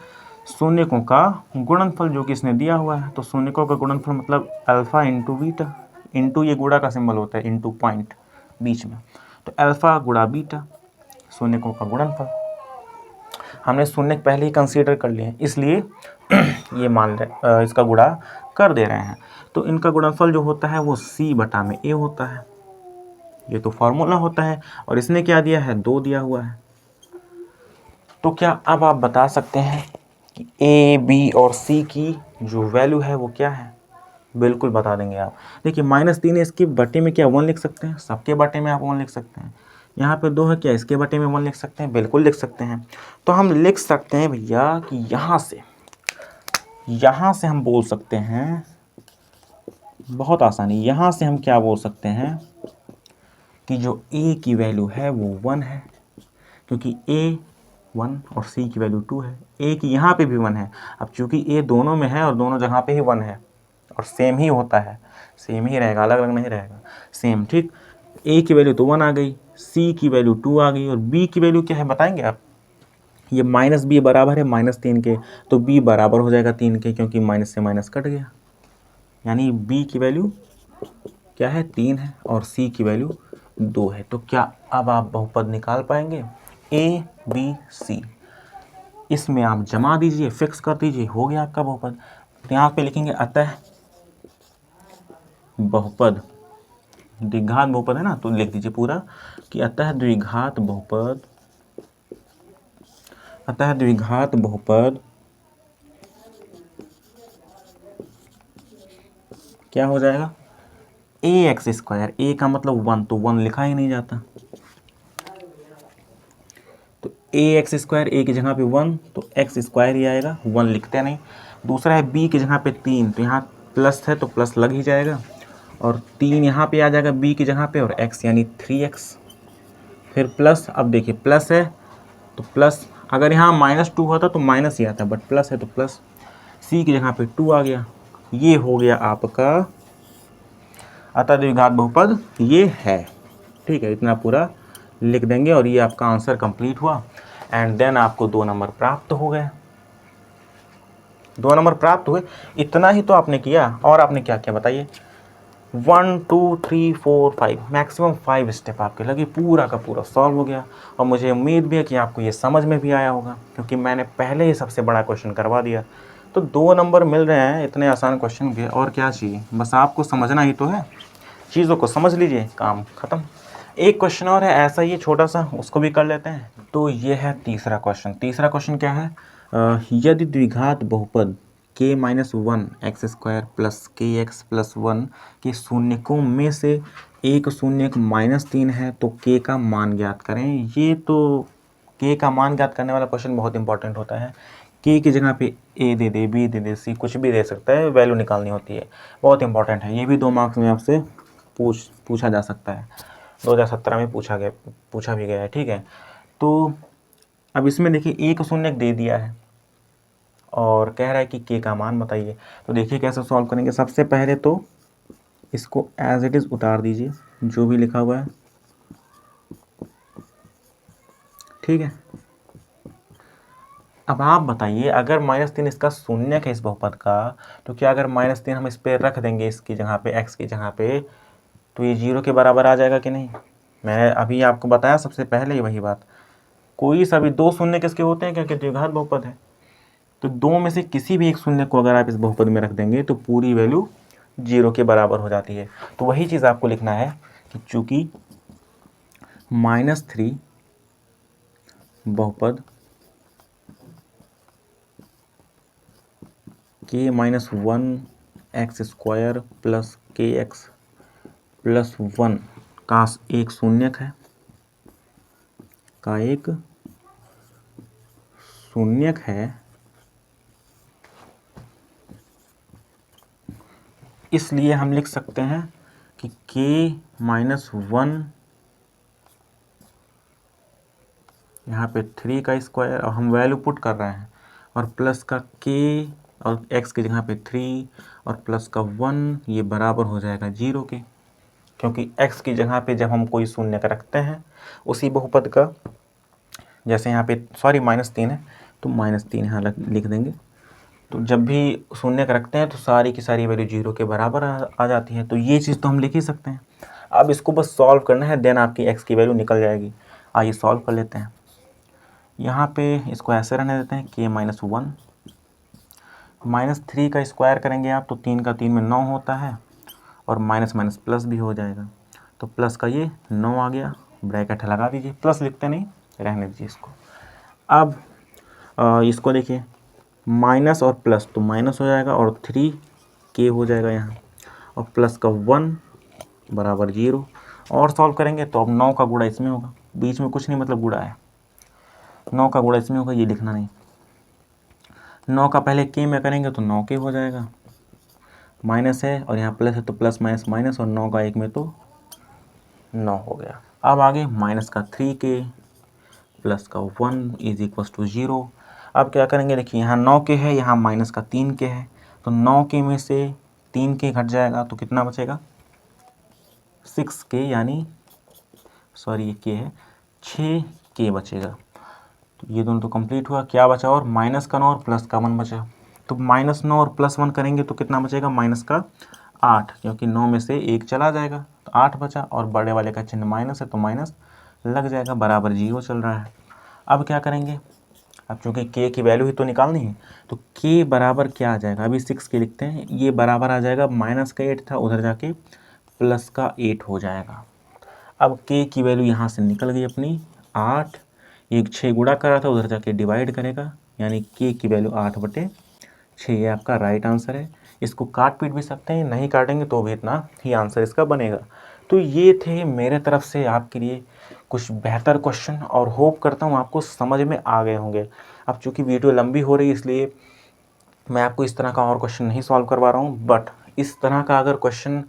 शून्यकों का गुणनफल, जो कि इसने दिया हुआ है, तो शून्यकों का गुणनफल मतलब अल्फा इंटू बीटा, इंटू ये गुणा का सिंबल होता है, इंटू पॉइंट बीच में, तो अल्फा गुणा बीटा शून्यकों का गुणनफल। हमने शून्यक पहले ही कंसीडर कर लिए हैं, इसलिए ये मान रहे इसका गुणा कर दे रहे हैं। तो इनका गुणनफल जो होता है वो C/A होता है, ये तो फार्मूला होता है। और इसने क्या दिया है 2 दिया हुआ है। तो क्या अब आप बता सकते हैं कि A, B और C की जो वैल्यू है वो क्या है? बिल्कुल बता देंगे आप। देखिए -3 है, इसके बटे में क्या 1 लिख सकते हैं, सबके बटे में आप 1 लिख सकते हैं। यहाँ पे 2 है, क्या इसके बटे में 1 लिख सकते हैं, बिल्कुल लिख सकते हैं। तो हम लिख सकते हैं भैया कि यहाँ से हम बोल सकते हैं, बहुत आसानी, यहाँ से हम क्या बोल सकते हैं कि जो A की वैल्यू है वो 1 है, क्योंकि A 1 और C की वैल्यू 2 है। A की यहाँ पे भी 1 है। अब चूंकि A दोनों में है और दोनों जगह पे ही 1 है और सेम ही होता है, सेम ही रहेगा, अलग अलग नहीं रहेगा, सेम, ठीक। A की वैल्यू तो 1 आ गई, C की वैल्यू 2 आ गई, और B की वैल्यू क्या है बताएंगे आप? ये -b बराबर है -3 के, तो B बराबर हो जाएगा 3 के, क्योंकि माइनस से माइनस कट गया, यानी B की वैल्यू क्या है 3 है और C की वैल्यू 2 है। तो क्या अब आप बहुपद निकाल पाएंगे? A, B, C, इसमें आप जमा दीजिए, फिक्स कर दीजिए, हो गया आपका बहुपद। तो यहाँ पे लिखेंगे अतः बहुपद, द्विघात बहुपद है ना, तो लिख दीजिए पूरा कि अतः द्विघात बहुपद, अतः द्विघात बहुपद क्या हो जाएगा ax², a का मतलब 1, तो 1 लिखा ही नहीं जाता, तो ax², a की जगह पे 1, तो x² ही आएगा, 1 लिखते नहीं। दूसरा है b की जगह पे 3, तो यहाँ प्लस है तो प्लस लग ही जाएगा, और 3 यहाँ पे आ जाएगा b की जगह पे, और x यानी 3x, फिर प्लस, अब देखिए प्लस है तो प्लस, अगर यहाँ -2 होता तो माइनस ही आता, बट प्लस है तो प्लस, c की जगह पे 2 आ गया, ये हो गया आपका अतः द्विघात बहुपद, ये है, ठीक है। इतना पूरा लिख देंगे और ये आपका आंसर कंप्लीट हुआ, एंड देन आपको 2 नंबर प्राप्त हो गए, 2 नंबर प्राप्त हुए। इतना ही तो आपने किया, और आपने क्या किया बताइए? 1 2 3 4 5, मैक्सिमम 5 स्टेप आपके लगे, पूरा का पूरा सॉल्व हो गया। और मुझे उम्मीद भी है कि आपको ये समझ में भी आया होगा, क्योंकि मैंने पहले ही सबसे बड़ा क्वेश्चन करवा दिया। तो 2 नंबर मिल रहे हैं इतने आसान क्वेश्चन के, और क्या चाहिए, बस आपको समझना ही तो है। चीज़ों को समझ लीजिए, काम खत्म। एक क्वेश्चन और है ऐसा ही छोटा सा, उसको भी कर लेते हैं। तो ये है तीसरा क्वेश्चन। तीसरा क्वेश्चन क्या है? यदि द्विघात बहुपद k-1 x² plus kx plus 1 के शून्यकों में से एक शून्यक -3 है तो k का मान ज्ञात करें। ये तो k का मान ज्ञात करने वाला क्वेश्चन बहुत इंपॉर्टेंट होता है। k की जगह पे a they they, b they they, c कुछ भी दे सकता है, वैल्यू निकालनी होती है, बहुत इंपॉर्टेंट है। ये भी 2 मार्क्स में आपसे पूछा जा सकता है, 2017 में पूछा भी गया है, ठीक है। तो अब इसमें देखिए एक शून्यक दे दिया है और कह रहा है कि k का मान बताइए। तो देखिए कैसे सॉल्व करेंगे। सबसे पहले तो इसको एज इट इज़ उतार दीजिए, जो भी लिखा हुआ है, ठीक है। अब आप बताइए, अगर -3 इसका शून्यक है इस बहुपद का, तो क्या अगर -3 हम इस पर रख देंगे इसकी जगह पे, x की जगह पे, तो ये 0 के बराबर आ जाएगा कि नहीं? मैंने अभी आपको बताया सबसे पहले ही वही बात, कोई सा भी दो शून्य किसके होते हैं क्या कि द्विघात बहुपद है, तो दो में से किसी भी एक शून्य को अगर आप इस बहुपद में रख देंगे तो पूरी वैल्यू 0 के बराबर हो जाती है। तो वही चीज़ आपको लिखना है कि चूंकि -3 बहुपद k-1 x² plus kx plus 1 का एक शून्यक है, इसलिए हम लिख सकते हैं कि k-1 यहाँ पे 3 का स्क्वायर, और हम वैल्यू पुट कर रहे हैं, और प्लस का k और x की जगह पे 3 और प्लस का 1, ये बराबर हो जाएगा 0 के, क्योंकि x की जगह पे जब हम कोई शून्य का रखते हैं उसी बहुपद का, जैसे यहाँ पे सॉरी -3 है तो -3 यहाँ लिख देंगे, तो जब भी शून्य का रखते हैं तो सारी की सारी वैल्यू 0 के बराबर आ जाती है। तो ये चीज़ तो हम लिख ही सकते हैं। अब इसको बस सॉल्व करना है, देन आपकी x की वैल्यू निकल जाएगी। आइए सॉल्व कर लेते हैं। यहाँ पे इसको ऐसे रहने देते हैं, k-1 -3 का स्क्वायर करेंगे आप तो 3 का 3 में 9 होता है, और माइनस माइनस प्लस भी हो जाएगा, तो प्लस का ये 9 आ गया, ब्रैकेट लगा दीजिए, प्लस लिखते नहीं, रहने दीजिए इसको। अब इसको देखिए, माइनस और प्लस तो माइनस हो जाएगा, और 3k हो जाएगा यहाँ, और प्लस का 1 बराबर 0, और सॉल्व करेंगे तो अब 9 का गुणा इसमें होगा, बीच में कुछ नहीं मतलब गुणा है, 9 का गुणा इसमें होगा, ये लिखना नहीं। 9 का पहले k में करेंगे तो 9k हो जाएगा, माइनस है और यहाँ प्लस है तो प्लस माइनस माइनस, और 9 का 1 में तो 9 हो गया। अब आगे माइनस का 3k प्लस का 1 इज इक्वल टू 0। अब क्या करेंगे, देखिए यहाँ 9k है, यहाँ माइनस का 3k है, तो 9k में से 3k घट जाएगा तो कितना बचेगा, 6k, यानी सॉरी ये k है, 6k बचेगा। तो ये दोनों तो कंप्लीट हुआ, क्या बचा और माइनस का 9 और प्लस का 1 बचा, तो -9 और +1 करेंगे तो कितना बचेगा, माइनस का 8, क्योंकि 9 में से 1 चला जाएगा तो 8 बचा, और बड़े वाले का चिन्ह माइनस है तो माइनस लग जाएगा, बराबर 0 चल रहा है। अब क्या करेंगे, अब चूँकि k की वैल्यू ही तो निकालनी है, तो k बराबर क्या आ जाएगा, अभी 6k लिखते हैं, ये बराबर आ जाएगा माइनस का 8 था, उधर जाके प्लस का 8 हो जाएगा। अब k की वैल्यू यहाँ से निकल गई अपनी 8, एक 6 गुणा कर रहा था, उधर जाके डिवाइड करेगा, यानी k की वैल्यू 8/6, ये आपका राइट आंसर है। इसको काट पीट भी सकते हैं, नहीं काटेंगे तो भी इतना ही आंसर इसका बनेगा। तो ये थे मेरे तरफ से आपके लिए कुछ बेहतर क्वेश्चन, और होप करता हूँ आपको समझ में आ गए होंगे। अब चूँकि वीडियो लंबी हो रही है इसलिए मैं आपको इस तरह का और क्वेश्चन नहीं सॉल्व करवा रहा हूँ, बट इस तरह का अगर क्वेश्चन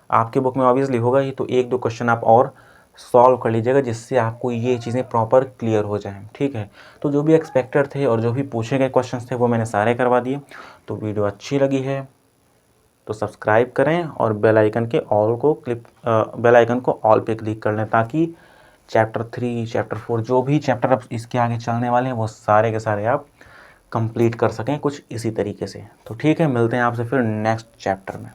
आपके बुक में ऑब्वियसली होगा ही, तो 1-2 क्वेश्चन आप और सॉल्व कर लीजिएगा, जिससे आपको ये चीज़ें प्रॉपर क्लियर हो जाएं, ठीक है। तो जो भी एक्सपेक्टेड थे और जो भी पूछे गए क्वेश्चंस थे वो मैंने सारे करवा दिए। तो वीडियो अच्छी लगी है तो सब्सक्राइब करें, और बेल आइकन को ऑल पे क्लिक कर लें, ताकि चैप्टर 3, चैप्टर 4 जो भी चैप्टर अब इसके आगे चलने वाले हैं वो सारे के सारे आप कंप्लीट कर सकें कुछ इसी तरीके से। तो ठीक है, मिलते हैं आपसे फिर नेक्स्ट चैप्टर में।